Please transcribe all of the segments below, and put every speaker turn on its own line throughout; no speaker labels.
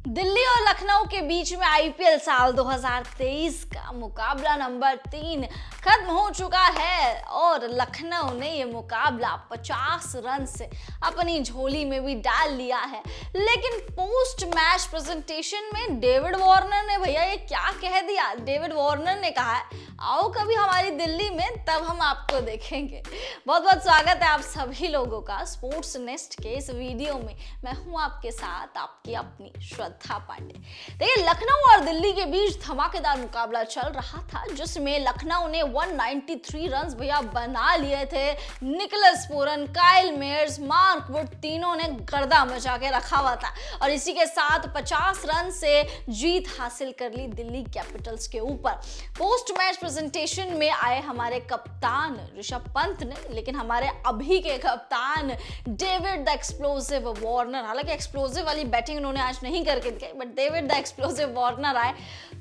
दिल्ली और लखनऊ के बीच में आईपीएल साल 2023 का मुकाबला नंबर 3 खत्म हो चुका है और लखनऊ ने ये मुकाबला 50 रन से अपनी झोली में भी डाल लिया है। लेकिन पोस्ट मैच प्रेजेंटेशन में डेविड वार्नर ने भैया ये क्या कह दिया। डेविड वार्नर ने कहा है आओ कभी हमारी दिल्ली में, तब हम आपको देखेंगे। बहुत बहुत स्वागत है आप सभी लोगों का स्पोर्ट्स नेस्ट के इस वीडियो में। मैं हूं आपके साथ आपकी अपनी श्रद्धा पांडे। देखिए, लखनऊ और दिल्ली के बीच धमाकेदार मुकाबला चल रहा था जिसमें लखनऊ ने 193 रन भैया बना लिए थे। Nicholas Pooran, Kyle Mayers, Mark Wood तीनों ने गर्दा मचा के रखा हुआ था और इसी के साथ 50 रन से जीत हासिल कर ली दिल्ली कैपिटल्स के ऊपर। पोस्ट मैच प्रेजेंटेशन में आए हमारे कप्तान ऋषभ पंत ने, लेकिन हमारे अभी के कप्तान डेविड द एक्सप्लोसिव वार्नर, हालांकि एक्सप्लोसिव वाली बैटिंग उन्होंने आज नहीं करके दिखाई, but David the explosive Warner आए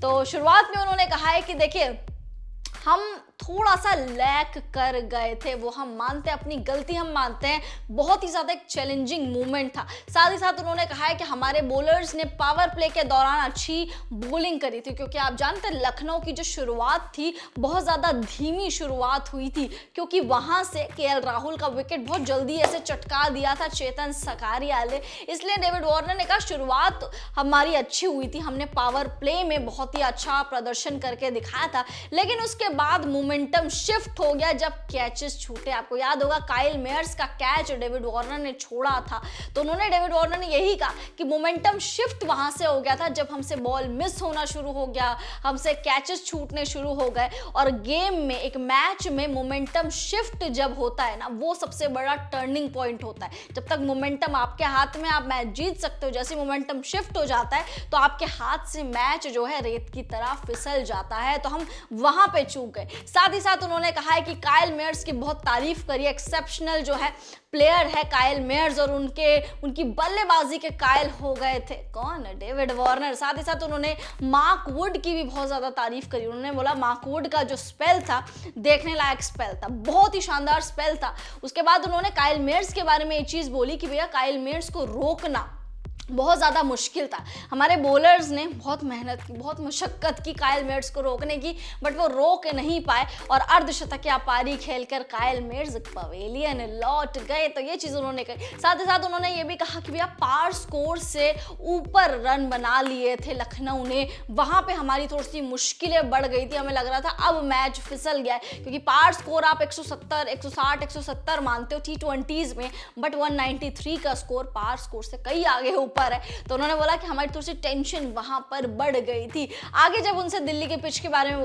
तो शुरुआत में उन्होंने कहा है कि देखिए हम थोड़ा सा लैक कर गए थे, वो हम मानते हैं, अपनी गलती हम मानते हैं। बहुत ही ज़्यादा एक चैलेंजिंग मूवमेंट था। साथ ही साथ उन्होंने कहा है कि हमारे बॉलर्स ने पावर प्ले के दौरान अच्छी बॉलिंग करी थी, क्योंकि आप जानते हैं लखनऊ की जो शुरुआत थी बहुत ज़्यादा धीमी शुरुआत हुई थी, क्योंकि वहाँ से केएल राहुल का विकेट बहुत जल्दी ऐसे चटका दिया था चेतन सकारिया ने। इसलिए डेविड वार्नर ने कहा शुरुआत हमारी अच्छी हुई थी, हमने पावर प्ले में बहुत ही अच्छा प्रदर्शन करके दिखाया था, लेकिन उसके बाद मोमेंटम शिफ्ट हो गया जब कैचेस छूटे। आपको याद होगा काइल मेयर्स का कैच डेविड वार्नर ने छोड़ा था, तो उन्होंने डेविड वार्नर ने यही कहा कि मोमेंटम शिफ्ट वहां से हो गया था जब हमसे बॉल मिस होना शुरू हो गया, हमसे कैचेस छूटने शुरू हो गए। और गेम में, एक मैच में मोमेंटम शिफ्ट जब होता है ना, वो सबसे बड़ा टर्निंग पॉइंट होता है। जब तक मोमेंटम आपके हाथ में, आप मैच जीत सकते हो, जैसे मोमेंटम शिफ्ट हो जाता है तो आपके हाथ से मैच जो है रेत की तरह फिसल जाता है। तो हम वहां पे चूक गए। साथ ही साथ उन्होंने कहा है कि काइल मेयर्स की बहुत तारीफ करी, एक्सेप्शनल जो है प्लेयर है काइल मेयर्स, और उनकी बल्लेबाजी के कायल हो गए थे कौन, डेविड वार्नर। साथ ही साथ उन्होंने मार्क वुड की भी बहुत ज्यादा तारीफ करी। उन्होंने बोला मार्क वुड का जो स्पेल था देखने लायक स्पेल था, बहुत ही शानदार स्पेल था। उसके बाद उन्होंने काइल मेयर्स के बारे में ये चीज बोली कि भैया काइल मेयर्स को रोकना बहुत ज़्यादा मुश्किल था। हमारे बॉलर्स ने बहुत मेहनत की, बहुत मशक्क़त की काइल मेयर्स को रोकने की, बट वो रोक नहीं पाए और अर्धशतकीय पारी खेलकर काइल मेयर्स पवेलियन लौट गए। तो ये चीज़ उन्होंने कही। साथ ही साथ उन्होंने ये भी कहा कि भैया पार स्कोर से ऊपर रन बना लिए थे लखनऊ ने, वहाँ पे हमारी थोड़ी सी मुश्किलें बढ़ गई थी। हमें लग रहा था अब मैच फिसल गया है, क्योंकि पार स्कोर आप 170, 160, 170 मानते हो T20s में, बट 193 का स्कोर पार स्कोर से कई आगे ऊपर है। तो उन्होंने बोला कि हमारी थोड़ी सी टेंशन वहां पर बढ़ गई थी। आगे जब उनसे दिल्ली के पिच के बारे में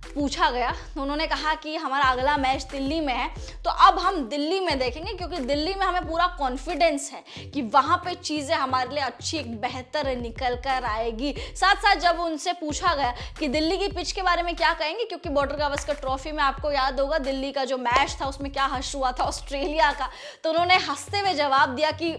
पूछा गया तो उन्होंने कहा कि हमारा अगला मैच दिल्ली में है, तो अब हम दिल्ली में देखेंगे, क्योंकि दिल्ली में हमें पूरा कॉन्फिडेंस है कि वहां पे चीजें हमारे लिए अच्छी, बेहतर निकल कर आएगी। साथ साथ जब उनसे पूछा गया कि दिल्ली की पिच के बारे में क्या कहेंगे, क्योंकि बॉर्डर गावस्कर ट्रॉफी में आपको याद होगा दिल्ली का जो मैच था उसमें क्या हश्र हुआ था ऑस्ट्रेलिया का, तो उन्होंने हंसते हुए जवाब दिया कि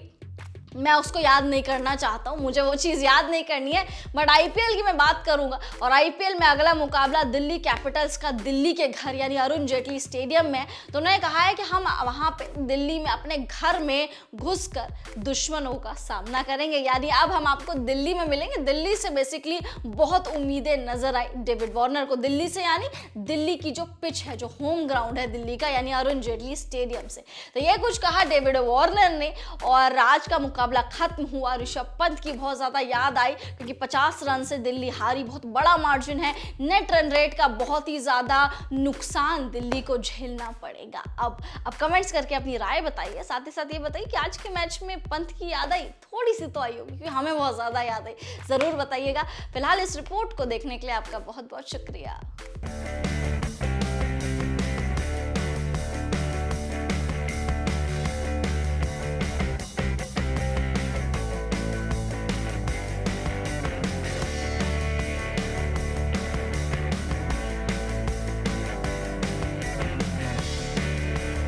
मैं उसको याद नहीं करना चाहता हूँ, मुझे वो चीज़ याद नहीं करनी है, बट आईपीएल की मैं बात करूँगा। और आईपीएल में अगला मुकाबला दिल्ली कैपिटल्स का दिल्ली के घर यानी अरुण जेटली स्टेडियम में है। तो उन्होंने कहा है कि हम वहाँ पे दिल्ली में अपने घर में घुसकर दुश्मनों का सामना करेंगे, यानी अब हम आपको दिल्ली में मिलेंगे। दिल्ली से बेसिकली बहुत उम्मीदें नजर आई डेविड वार्नर को, दिल्ली से, यानी दिल्ली की जो पिच है, जो होम ग्राउंड है दिल्ली का, यानी अरुण जेटली स्टेडियम से। तो ये कुछ कहा डेविड वार्नर ने और आज का मुकाबला खत्म हुआ। ऋषभ पंत की बहुत ज्यादा याद आई, क्योंकि 50 रन से दिल्ली हारी, बहुत बड़ा मार्जिन है। नेट रन रेट का बहुत ही ज्यादा नुकसान दिल्ली को झेलना पड़ेगा। अब कमेंट्स करके अपनी राय बताइए। साथ ही साथ ये बताइए कि आज के मैच में पंत की याद आई, थोड़ी सी तो आई होगी, क्योंकि हमें बहुत ज्यादा याद आई, जरूर बताइएगा। फिलहाल इस रिपोर्ट को देखने के लिए आपका बहुत बहुत शुक्रिया।